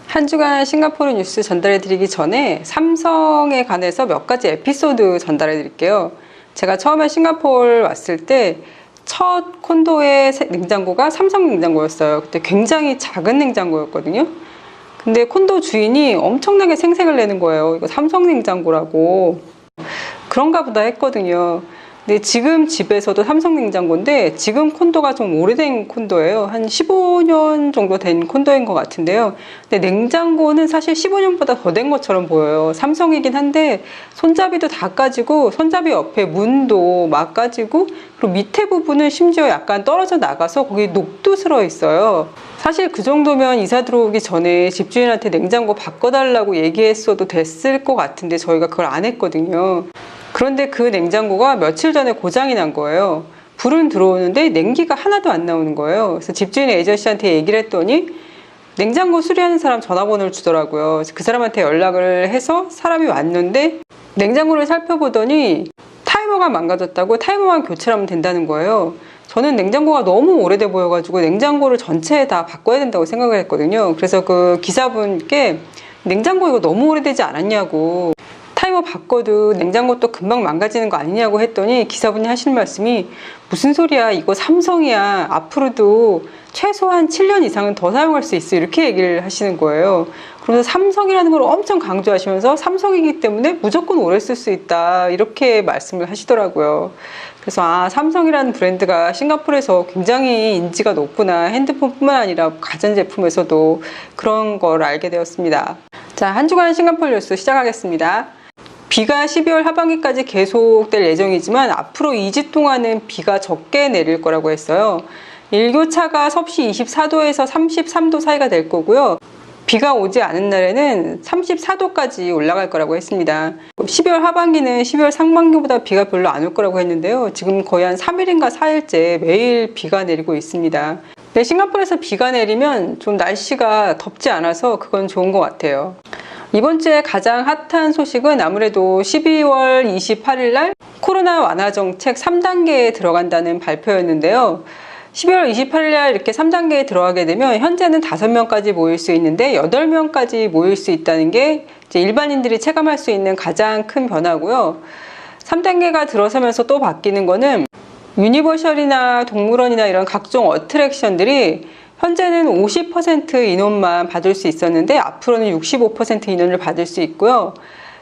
한 주간 싱가포르 뉴스 전달해 드리기 전에 삼성에 관해서 몇 가지 에피소드 전달해 드릴게요. 제가 처음에 싱가포르 왔을 때 첫 콘도의 냉장고가 삼성 냉장고였어요. 그때 굉장히 작은 냉장고였거든요. 근데 콘도 주인이 엄청나게 생색을 내는 거예요. 이거 삼성 냉장고라고. 그런가 보다 했거든요. 근데 지금 집에서도 삼성 냉장고인데 지금 콘도가 좀 오래된 콘도예요. 한 15년 정도 된 콘도인 것 같은데요. 근데 냉장고는 사실 15년보다 더 된 것처럼 보여요. 삼성이긴 한데 손잡이도 다 까지고 손잡이 옆에 문도 막 까지고 그리고 밑에 부분은 심지어 약간 떨어져 나가서 거기 녹도 슬어 있어요. 사실 그 정도면 이사 들어오기 전에 집주인한테 냉장고 바꿔달라고 얘기했어도 됐을 것 같은데 저희가 그걸 안 했거든요. 그런데 그 냉장고가 며칠 전에 고장이 난 거예요. 불은 들어오는데 냉기가 하나도 안 나오는 거예요. 그래서 집주인 에이저씨한테 얘기를 했더니 냉장고 수리하는 사람 전화번호를 주더라고요. 그 사람한테 연락을 해서 사람이 왔는데 냉장고를 살펴보더니 타이머가 망가졌다고 타이머만 교체를 하면 된다는 거예요. 저는 냉장고가 너무 오래돼 보여가지고 냉장고를 전체 다 바꿔야 된다고 생각을 했거든요. 그래서 그 기사분께 냉장고 이거 너무 오래되지 않았냐고, 타이머 바꿔도 냉장고 또 금방 망가지는 거 아니냐고 했더니 기사분이 하시는 말씀이 무슨 소리야, 이거 삼성이야, 앞으로도 최소한 7년 이상은 더 사용할 수 있어, 이렇게 얘기를 하시는 거예요. 그러면서 삼성이라는 걸 엄청 강조하시면서 삼성이기 때문에 무조건 오래 쓸 수 있다, 이렇게 말씀을 하시더라고요. 그래서 삼성이라는 브랜드가 싱가포르에서 굉장히 인지가 높구나, 핸드폰뿐만 아니라 가전제품에서도 그런 걸 알게 되었습니다. 자, 한 주간 싱가포르 뉴스 시작하겠습니다. 비가 12월 하반기까지 계속될 예정이지만 앞으로 2주 동안은 비가 적게 내릴 거라고 했어요. 일교차가 섭씨 24도에서 33도 사이가 될 거고요. 비가 오지 않은 날에는 34도까지 올라갈 거라고 했습니다. 12월 하반기는 12월 상반기보다 비가 별로 안 올 거라고 했는데요. 지금 거의 한 3일인가 4일째 매일 비가 내리고 있습니다. 근데 싱가포르에서 비가 내리면 좀 날씨가 덥지 않아서 그건 좋은 것 같아요. 이번 주에 가장 핫한 소식은 아무래도 12월 28일 날 코로나 완화 정책 3단계에 들어간다는 발표였는데요. 12월 28일 날 이렇게 3단계에 들어가게 되면 현재는 5명까지 모일 수 있는데 8명까지 모일 수 있다는 게 이제 일반인들이 체감할 수 있는 가장 큰 변화고요. 3단계가 들어서면서 또 바뀌는 거는 유니버셜이나 동물원이나 이런 각종 어트랙션들이 현재는 50% 인원만 받을 수 있었는데 앞으로는 65% 인원을 받을 수 있고요.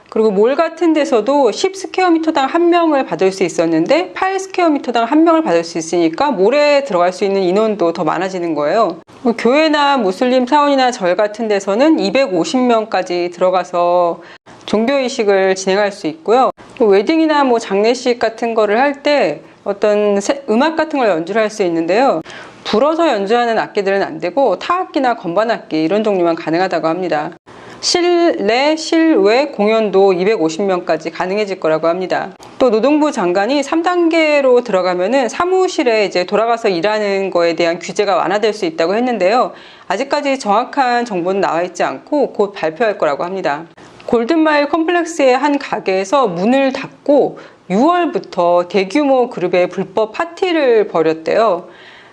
그리고 몰 같은 데서도 10스퀘어미터당 1명을 받을 수 있었는데 8스퀘어미터당 1명을 받을 수 있으니까 몰에 들어갈 수 있는 인원도 더 많아지는 거예요. 교회나 무슬림 사원이나 절 같은 데서는 250명까지 들어가서 종교의식을 진행할 수 있고요. 웨딩이나 장례식 같은 거를 할 때 어떤 음악 같은 걸 연주를 할 수 있는데요. 불어서 연주하는 악기들은 안 되고 타악기나 건반악기 이런 종류만 가능하다고 합니다. 실내, 실외 공연도 250명까지 가능해질 거라고 합니다. 또 노동부 장관이 3단계로 들어가면은 사무실에 이제 돌아가서 일하는 거에 대한 규제가 완화될 수 있다고 했는데요. 아직까지 정확한 정보는 나와 있지 않고 곧 발표할 거라고 합니다. 골든마일 컴플렉스의 한 가게에서 문을 닫고 6월부터 대규모 그룹의 불법 파티를 벌였대요.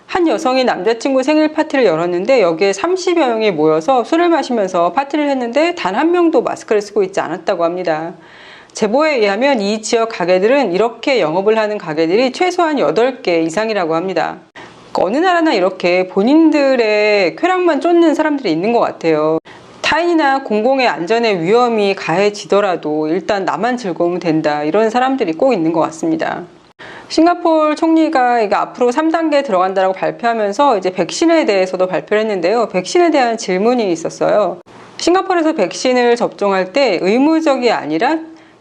한 여성이 남자친구 생일 파티를 열었는데 여기에 30여 명이 모여서 술을 마시면서 파티를 했는데 단 한 명도 마스크를 쓰고 있지 않았다고 합니다. 제보에 의하면 이 지역 가게들은 이렇게 영업을 하는 가게들이 최소한 8개 이상이라고 합니다. 어느 나라나 이렇게 본인들의 쾌락만 쫓는 사람들이 있는 것 같아요. 타인이나 공공의 안전에 위험이 가해지더라도 일단 나만 즐거우면 된다, 이런 사람들이 꼭 있는 것 같습니다. 싱가포르 총리가 이거 앞으로 3단계에 들어간다고 발표하면서 이제 백신에 대해서도 발표를 했는데요. 백신에 대한 질문이 있었어요. 싱가포르에서 백신을 접종할 때 의무적이 아니라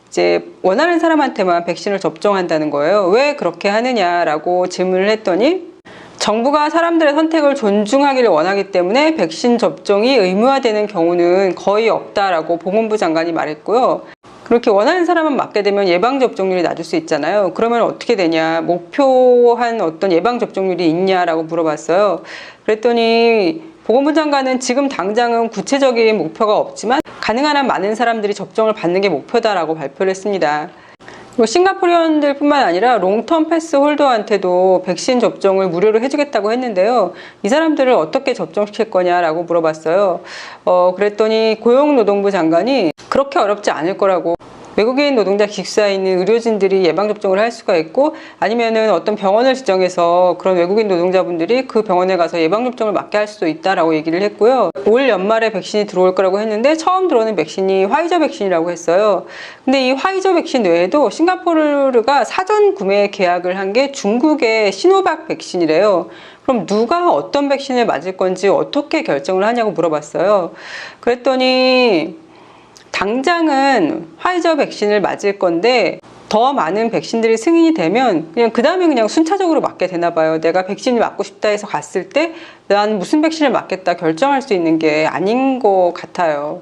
이제 원하는 사람한테만 백신을 접종한다는 거예요. 왜 그렇게 하느냐라고 질문을 했더니 정부가 사람들의 선택을 존중하기를 원하기 때문에 백신 접종이 의무화되는 경우는 거의 없다라고 보건부 장관이 말했고요. 그렇게 원하는 사람만 맞게 되면 예방접종률이 낮을 수 있잖아요. 그러면 어떻게 되냐, 목표한 어떤 예방접종률이 있냐라고 물어봤어요. 그랬더니 보건부 장관은 지금 당장은 구체적인 목표가 없지만 가능한 한 많은 사람들이 접종을 받는 게 목표다라고 발표를 했습니다. 뭐 싱가포르인들 뿐만 아니라 롱텀 패스 홀더한테도 백신 접종을 무료로 해주겠다고 했는데요. 이 사람들을 어떻게 접종시킬 거냐라고 물어봤어요. 그랬더니 고용노동부 장관이 그렇게 어렵지 않을 거라고, 외국인 노동자 기숙사에 있는 의료진들이 예방접종을 할 수가 있고, 아니면은 어떤 병원을 지정해서 그런 외국인 노동자분들이 그 병원에 가서 예방접종을 맞게 할 수도 있다라고 얘기를 했고요. 올 연말에 백신이 들어올 거라고 했는데 처음 들어오는 백신이 화이저 백신이라고 했어요. 근데 이 화이저 백신 외에도 싱가포르가 사전 구매 계약을 한 게 중국의 시노박 백신이래요. 그럼 누가 어떤 백신을 맞을 건지 어떻게 결정을 하냐고 물어봤어요. 그랬더니 당장은 화이저 백신을 맞을 건데 더 많은 백신들이 승인이 되면 그 다음에 그냥 순차적으로 맞게 되나 봐요. 내가 백신을 맞고 싶다 해서 갔을 때 난 무슨 백신을 맞겠다 결정할 수 있는 게 아닌 것 같아요.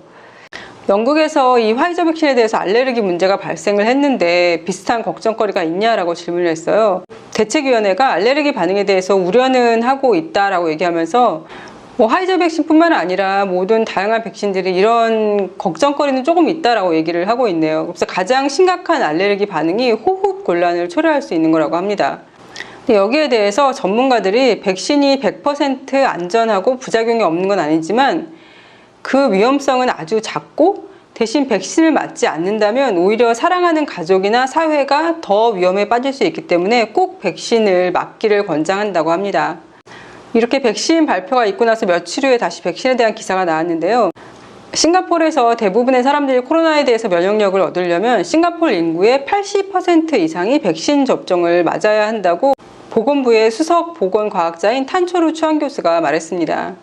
영국에서 이 화이저 백신에 대해서 알레르기 문제가 발생을 했는데 비슷한 걱정거리가 있냐라고 질문을 했어요. 대책위원회가 알레르기 반응에 대해서 우려는 하고 있다라고 얘기하면서 화이저 백신뿐만 아니라 모든 다양한 백신들이 이런 걱정거리는 조금 있다라고 얘기를 하고 있네요. 그래서 가장 심각한 알레르기 반응이 호흡 곤란을 초래할 수 있는 거라고 합니다. 근데 여기에 대해서 전문가들이 백신이 100% 안전하고 부작용이 없는 건 아니지만 그 위험성은 아주 작고, 대신 백신을 맞지 않는다면 오히려 사랑하는 가족이나 사회가 더 위험에 빠질 수 있기 때문에 꼭 백신을 맞기를 권장한다고 합니다. 이렇게 백신 발표가 있고 나서 며칠 후에 다시 백신에 대한 기사가 나왔는데요. 싱가포르에서 대부분의 사람들이 코로나에 대해서 면역력을 얻으려면 싱가포르 인구의 80% 이상이 백신 접종을 맞아야 한다고 보건부의 수석 보건과학자인 탄초루 추안 교수가 말했습니다.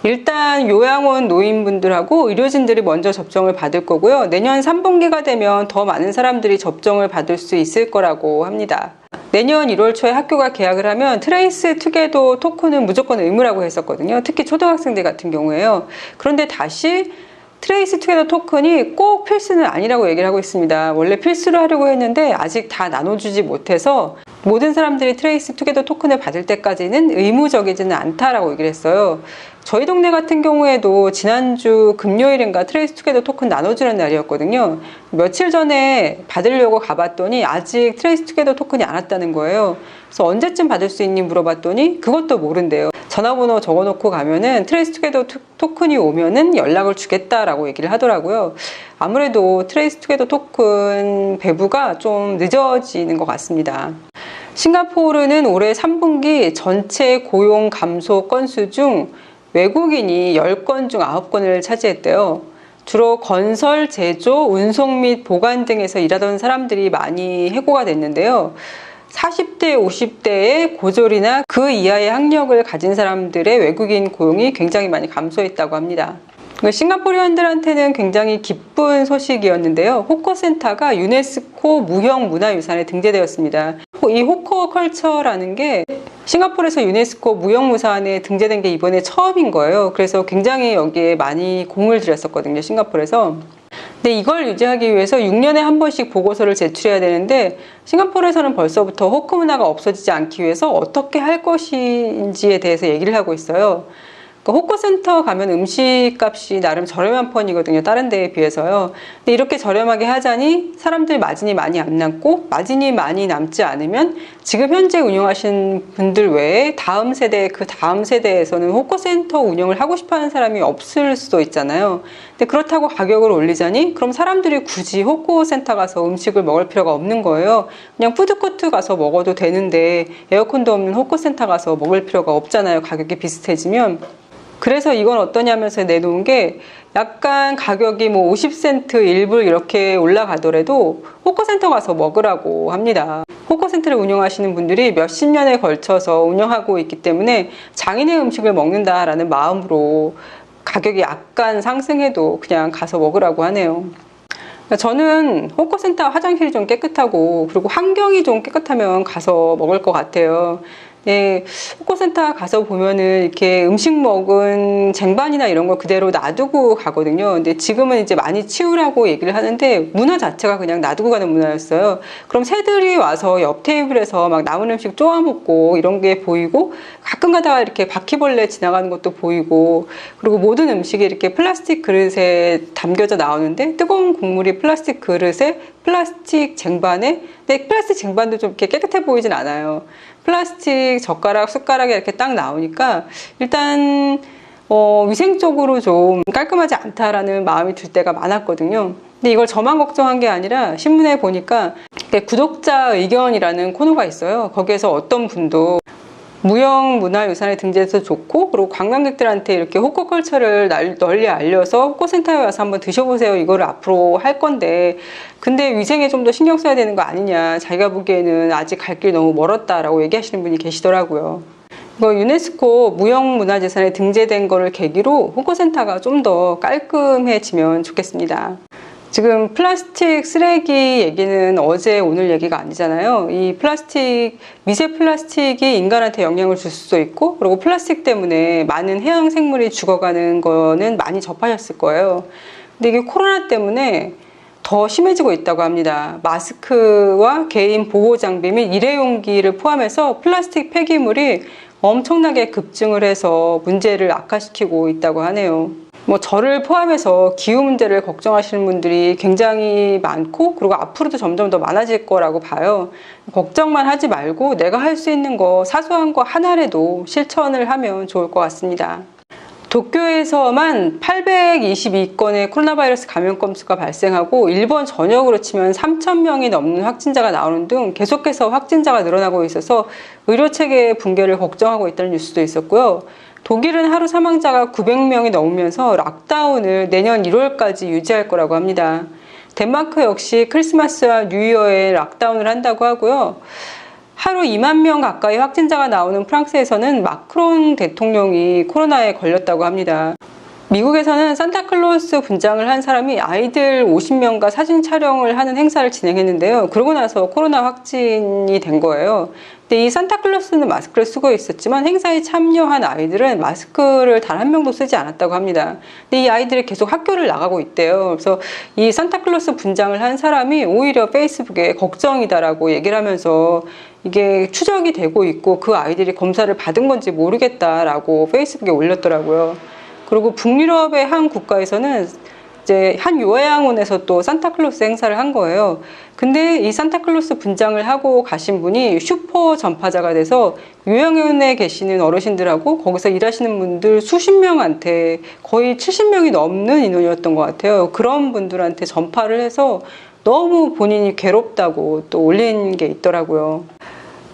일단 요양원 노인분들하고 의료진들이 먼저 접종을 받을 거고요. 내년 3분기가 되면 더 많은 사람들이 접종을 받을 수 있을 거라고 합니다. 내년 1월 초에 학교가 개학을 하면 트레이스 투게더 토큰은 무조건 의무라고 했었거든요. 특히 초등학생들 같은 경우에요. 그런데 다시 트레이스 투게더 토큰이 꼭 필수는 아니라고 얘기를 하고 있습니다. 원래 필수로 하려고 했는데 아직 다 나눠주지 못해서 모든 사람들이 트레이스 투게더 토큰을 받을 때까지는 의무적이지는 않다라고 얘기를 했어요. 저희 동네 같은 경우에도 지난주 금요일인가 트레이스 투게더 토큰 나눠주는 날이었거든요. 며칠 전에 받으려고 가봤더니 아직 트레이스 투게더 토큰이 안 왔다는 거예요. 그래서 언제쯤 받을 수 있니 물어봤더니 그것도 모른대요. 전화번호 적어놓고 가면은 트레이스 투게더 토큰이 오면은 연락을 주겠다라고 얘기를 하더라고요. 아무래도 트레이스 투게더 토큰 배부가 좀 늦어지는 것 같습니다. 싱가포르는 올해 3분기 전체 고용 감소 건수 중 외국인이 10건 중 9건을 차지했대요. 주로 건설, 제조, 운송 및 보관 등에서 일하던 사람들이 많이 해고가 됐는데요. 40대, 50대의 고졸이나 그 이하의 학력을 가진 사람들의 외국인 고용이 굉장히 많이 감소했다고 합니다. 싱가포르인들한테는 굉장히 기쁜 소식이었는데요. 호커센터가 유네스코 무형문화유산에 등재되었습니다. 이 호커컬처라는 게 싱가포르에서 유네스코 무형문화유산에 등재된 게 이번에 처음인 거예요. 그래서 굉장히 여기에 많이 공을 들였었거든요, 싱가포르에서. 근데 이걸 유지하기 위해서 6년에 한 번씩 보고서를 제출해야 되는데 싱가포르에서는 벌써부터 호커 문화가 없어지지 않기 위해서 어떻게 할 것인지에 대해서 얘기를 하고 있어요. 호커센터 가면 음식값이 나름 저렴한 편이거든요, 다른 데에 비해서요. 근데 이렇게 저렴하게 하자니 사람들 마진이 많이 안 남고, 마진이 많이 남지 않으면 지금 현재 운영하시는 분들 외에 다음 세대, 그 다음 세대에서는 호커센터 운영을 하고 싶어하는 사람이 없을 수도 있잖아요. 근데 그렇다고 가격을 올리자니 그럼 사람들이 굳이 호커센터 가서 음식을 먹을 필요가 없는 거예요. 그냥 푸드코트 가서 먹어도 되는데 에어컨도 없는 호커센터 가서 먹을 필요가 없잖아요, 가격이 비슷해지면. 그래서 이건 어떠냐면서 내놓은 게 약간 가격이 뭐 50센트, 1불 이렇게 올라가더라도 호커센터 가서 먹으라고 합니다. 호커센터를 운영하시는 분들이 몇십 년에 걸쳐서 운영하고 있기 때문에 장인의 음식을 먹는다라는 마음으로 가격이 약간 상승해도 그냥 가서 먹으라고 하네요. 저는 호커센터 화장실이 좀 깨끗하고 그리고 환경이 좀 깨끗하면 가서 먹을 것 같아요. 네, 호커센터 가서 보면은 이렇게 음식 먹은 쟁반이나 이런 걸 그대로 놔두고 가거든요. 근데 지금은 이제 많이 치우라고 얘기를 하는데 문화 자체가 그냥 놔두고 가는 문화였어요. 그럼 새들이 와서 옆 테이블에서 막 남은 음식 쪼아 먹고 이런 게 보이고, 가끔 가다가 이렇게 바퀴벌레 지나가는 것도 보이고, 그리고 모든 음식이 이렇게 플라스틱 그릇에 담겨져 나오는데 뜨거운 국물이 플라스틱 그릇에, 플라스틱 쟁반에, 근데 플라스틱 쟁반도 좀 이렇게 깨끗해 보이진 않아요. 플라스틱 젓가락, 숟가락이 이렇게 딱 나오니까 일단 위생적으로 좀 깔끔하지 않다라는 마음이 들 때가 많았거든요. 근데 이걸 저만 걱정한 게 아니라 신문에 보니까 구독자 의견이라는 코너가 있어요. 거기에서 어떤 분도 무형문화유산에 등재해서 좋고, 그리고 관광객들한테 이렇게 호커컬처를 널리 알려서 호커센터에 와서 한번 드셔보세요, 이거를 앞으로 할 건데, 근데 위생에 좀 더 신경 써야 되는 거 아니냐, 자기가 보기에는 아직 갈 길 너무 멀었다라고 얘기하시는 분이 계시더라고요. 이거 유네스코 무형문화재산에 등재된 거를 계기로 호커센터가 좀 더 깔끔해지면 좋겠습니다. 지금 플라스틱 쓰레기 얘기는 어제 오늘 얘기가 아니잖아요. 이 플라스틱, 미세 플라스틱이 인간한테 영향을 줄 수도 있고, 그리고 플라스틱 때문에 많은 해양 생물이 죽어가는 거는 많이 접하셨을 거예요. 근데 이게 코로나 때문에 더 심해지고 있다고 합니다. 마스크와 개인 보호 장비 및 일회용기를 포함해서 플라스틱 폐기물이 엄청나게 급증을 해서 문제를 악화시키고 있다고 하네요. 저를 포함해서 기후 문제를 걱정하시는 분들이 굉장히 많고, 그리고 앞으로도 점점 더 많아질 거라고 봐요. 걱정만 하지 말고 내가 할 수 있는 거, 사소한 거 하나라도 실천을 하면 좋을 것 같습니다. 도쿄에서만 822건의 코로나 바이러스 감염 건수가 발생하고, 일본 전역으로 치면 3,000명이 넘는 확진자가 나오는 등 계속해서 확진자가 늘어나고 있어서 의료체계 붕괴를 걱정하고 있다는 뉴스도 있었고요. 독일은 하루 사망자가 900명이 넘으면서 락다운을 내년 1월까지 유지할 거라고 합니다. 덴마크 역시 크리스마스와 뉴이어에 락다운을 한다고 하고요. 하루 2만 명 가까이 확진자가 나오는 프랑스에서는 마크롱 대통령이 코로나에 걸렸다고 합니다. 미국에서는 산타클로스 분장을 한 사람이 아이들 50명과 사진 촬영을 하는 행사를 진행했는데요. 그러고 나서 코로나 확진이 된 거예요. 근데 이 산타클로스는 마스크를 쓰고 있었지만 행사에 참여한 아이들은 마스크를 단 한 명도 쓰지 않았다고 합니다. 근데 이 아이들이 계속 학교를 나가고 있대요. 그래서 이 산타클로스 분장을 한 사람이 오히려 페이스북에 걱정이다라고 얘기를 하면서 이게 추적이 되고 있고 그 아이들이 검사를 받은 건지 모르겠다라고 페이스북에 올렸더라고요. 그리고 북유럽의 한 국가에서는 이제 한 요양원에서 또 산타클로스 행사를 한 거예요. 근데 이 산타클로스 분장을 하고 가신 분이 슈퍼 전파자가 돼서 요양원에 계시는 어르신들하고 거기서 일하시는 분들 수십 명한테, 거의 70명이 넘는 인원이었던 것 같아요. 그런 분들한테 전파를 해서 너무 본인이 괴롭다고 또 올린 게 있더라고요.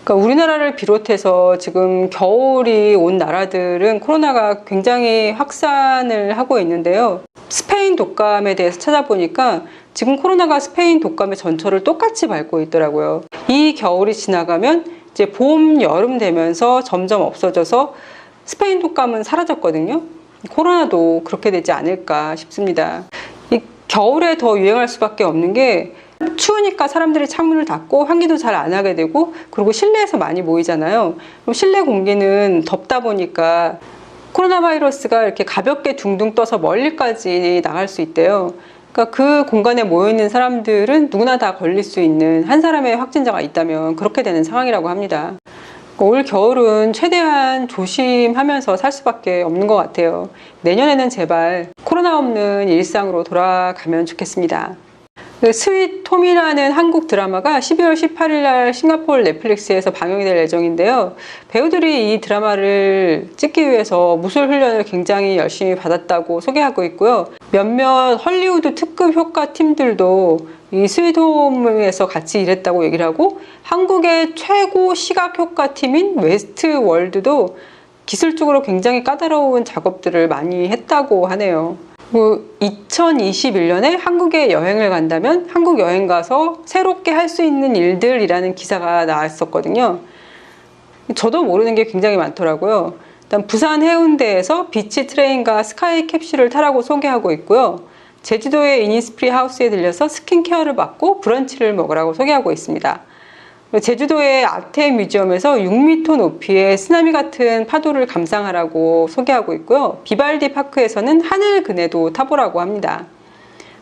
그러니까 우리나라를 비롯해서 지금 겨울이 온 나라들은 코로나가 굉장히 확산을 하고 있는데요. 스페인 독감에 대해서 찾아보니까 지금 코로나가 스페인 독감의 전철을 똑같이 밟고 있더라고요. 이 겨울이 지나가면 이제 봄, 여름 되면서 점점 없어져서 스페인 독감은 사라졌거든요. 코로나도 그렇게 되지 않을까 싶습니다. 이 겨울에 더 유행할 수밖에 없는 게, 추우니까 사람들이 창문을 닫고 환기도 잘 안 하게 되고, 그리고 실내에서 많이 모이잖아요. 그럼 실내 공기는 덥다 보니까 코로나 바이러스가 이렇게 가볍게 둥둥 떠서 멀리까지 나갈 수 있대요. 그러니까 그 공간에 모여있는 사람들은 누구나 다 걸릴 수 있는, 한 사람의 확진자가 있다면 그렇게 되는 상황이라고 합니다. 올 겨울은 최대한 조심하면서 살 수밖에 없는 것 같아요. 내년에는 제발 코로나 없는 일상으로 돌아가면 좋겠습니다. 스윗 톰이라는 한국 드라마가 12월 18일 날 싱가포르 넷플릭스에서 방영이 될 예정인데요. 배우들이 이 드라마를 찍기 위해서 무술 훈련을 굉장히 열심히 받았다고 소개하고 있고요. 몇몇 헐리우드 특급 효과 팀들도 이 스윗 홈에서 같이 일했다고 얘기를 하고, 한국의 최고 시각 효과 팀인 웨스트 월드도 기술적으로 굉장히 까다로운 작업들을 많이 했다고 하네요. 2021년에 한국에 여행을 간다면 한국 여행 가서 새롭게 할 수 있는 일들이라는 기사가 나왔었거든요. 저도 모르는 게 굉장히 많더라고요. 일단 부산 해운대에서 비치 트레인과 스카이 캡슐을 타라고 소개하고 있고요. 제주도의 이니스프리 하우스에 들려서 스킨케어를 받고 브런치를 먹으라고 소개하고 있습니다. 제주도의 아태 뮤지엄에서 6m 높이의 쓰나미 같은 파도를 감상하라고 소개하고 있고요. 비발디 파크에서는 하늘 그네도 타보라고 합니다.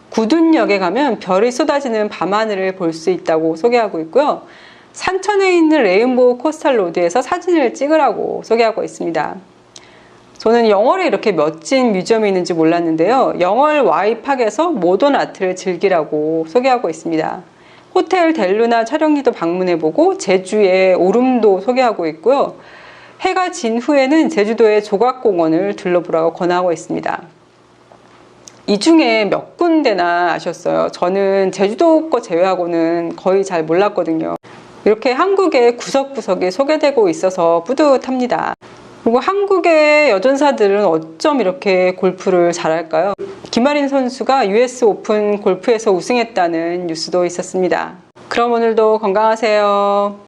구둔역에 가면 별이 쏟아지는 밤하늘을 볼 수 있다고 소개하고 있고요. 산천에 있는 레인보우 코스탈 로드에서 사진을 찍으라고 소개하고 있습니다. 저는 영월에 이렇게 멋진 뮤지엄이 있는지 몰랐는데요. 영월 Y팍에서 모던 아트를 즐기라고 소개하고 있습니다. 호텔 델루나 촬영지도 방문해보고 제주의 오름도 소개하고 있고요. 해가 진 후에는 제주도의 조각공원을 둘러보라고 권하고 있습니다. 이 중에 몇 군데나 아셨어요? 저는 제주도 거 제외하고는 거의 잘 몰랐거든요. 이렇게 한국의 구석구석이 소개되고 있어서 뿌듯합니다. 그리고 한국의 여전사들은 어쩜 이렇게 골프를 잘할까요? 김아린 선수가 US 오픈 골프에서 우승했다는 뉴스도 있었습니다. 그럼 오늘도 건강하세요.